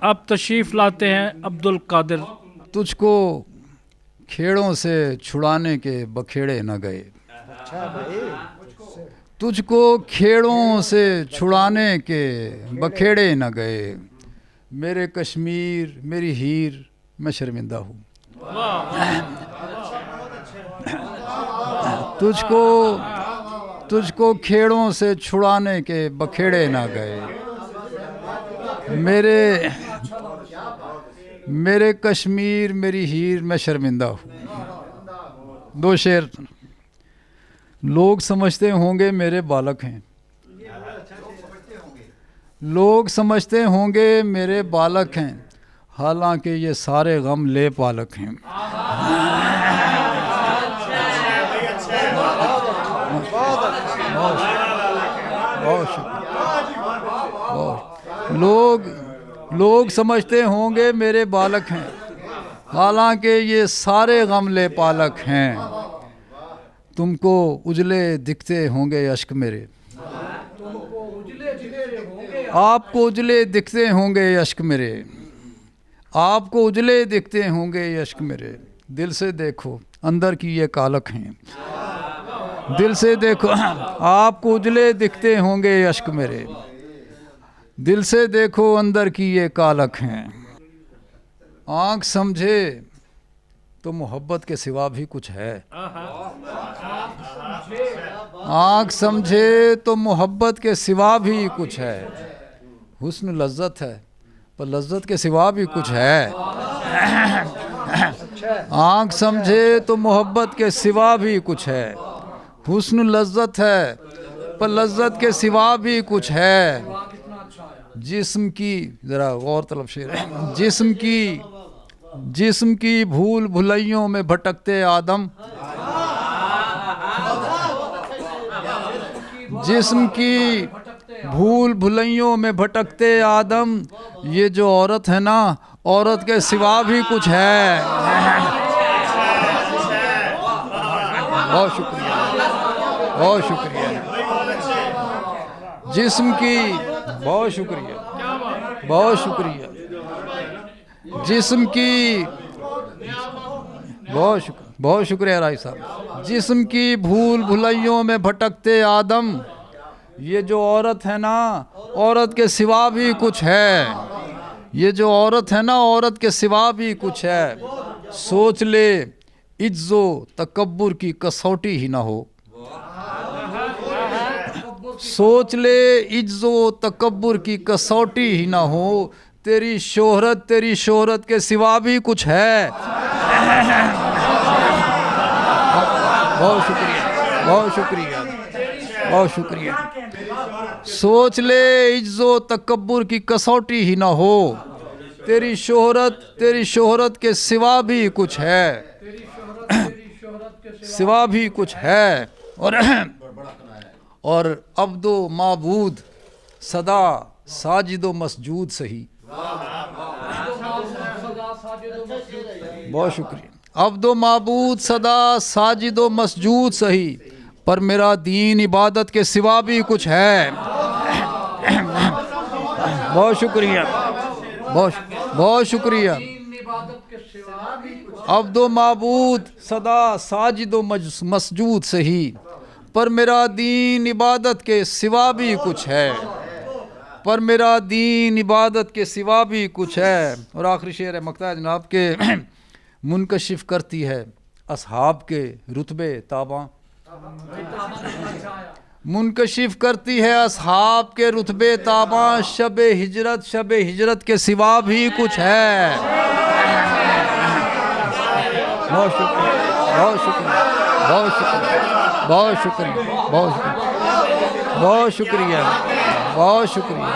अब तशरीफ़ लाते हैं अब्दुल कादिर। तुझको खेड़ों से छुड़ाने के बखेड़े न गए, तुझको खेड़ों से छुड़ाने के बखेड़े न गए, मेरे कश्मीर मेरी हीर मैं शर्मिंदा हूँ। तुझको खेड़ों से छुड़ाने के बखेड़े ना गए, मेरे कश्मीर मेरी हीर मैं शर्मिंदा हूँ। दो शेर। लोग समझते होंगे मेरे बालक हैं, लोग समझते होंगे मेरे बालक हैं, हालांकि ये सारे गम ले पालक हैं। लोग समझते होंगे मेरे बालक हैं, हालांकि ये सारे गम ले पालक हैं। तुमको उजले दिखते होंगे अश्क मेरे, आपको उजले दिखते होंगे अश्क मेरे, आपको उजले दिखते होंगे अश्क मेरे। दिल से देखो अंदर की ये कालक हैं, दिल से देखो आपको उजले दिखते होंगे अश्क मेरे, दिल से देखो अंदर की ये कालक हैं। आँख समझे तो मोहब्बत के सिवा भी कुछ है, आँख समझे तो मोहब्बत के सिवा भी कुछ है। हुस्न लज्जत है पर लज्जत के सिवा भी कुछ है। आँख समझे तो मोहब्बत के सिवा भी कुछ है, हुस्न लज्जत है पर लज्जत के सिवा भी कुछ है। जिस्म की, जरा गौर तलब शेर है, जिस्म की भूल भुलैयों में भटकते आदम, जिस्म की भूल भुलैयों में भटकते आदम, ये जो औरत है ना औरत के सिवा भी कुछ है। बहुत शुक्रिया, बहुत शुक्रिया। जिस्म की, बहुत शुक्रिया, बहुत शुक्रिया। जिस्म की, बहुत शुक्रिया राय साहब। जिस्म की भूल भुलैयों में भटकते आदम, ये जो औरत है ना औरत के सिवा भी कुछ है, ये जो औरत है ना औरत के सिवा भी कुछ है। सोच ले इज्जो तकब्बुर की कसौटी ही ना हो, सोच ले इज्जो तकब्बुर की कसौटी ही ना हो, तेरी शोहरत के सिवा भी कुछ है। बहुत शुक्रिया, बहुत शुक्रिया, बहुत शुक्रिया। सोच ले इज्जो तकब्बुर की कसौटी ही ना हो, तेरी शोहरत के सिवा भी कुछ है, सिवा भी कुछ है। और अब्दो माबूद सदा साजिदो मसजूद सही। बहुत शुक्रिया। अब्दो माबूद सदा साजिदो मसजूद सही, पर मेरा दीन इबादत के सिवा भी कुछ है। बहुत शुक्रिया, बहुत शुक्रिया। अब्दो माबूद सदा साजिदो मसजूद सही, पर मेरा दीन इबादत के सिवा भी कुछ है, पर मेरा दीन इबादत के सिवा भी कुछ है। और आखिरी शेर है मक्ता जनाब के, मुनकशिफ करती है असहाब के रुतबे ताबा, मुनकशिफ करती है असहाब के रुतबे ताबा, शब हिजरत के सिवा भी कुछ है। बहुत शुक्रिया, बहुत शुक्रिया, बहुत शुक्रिया, बहुत शुक्रिया, बहुत शुक्रिया, बहुत शुक्रिया, बहुत शुक्रिया।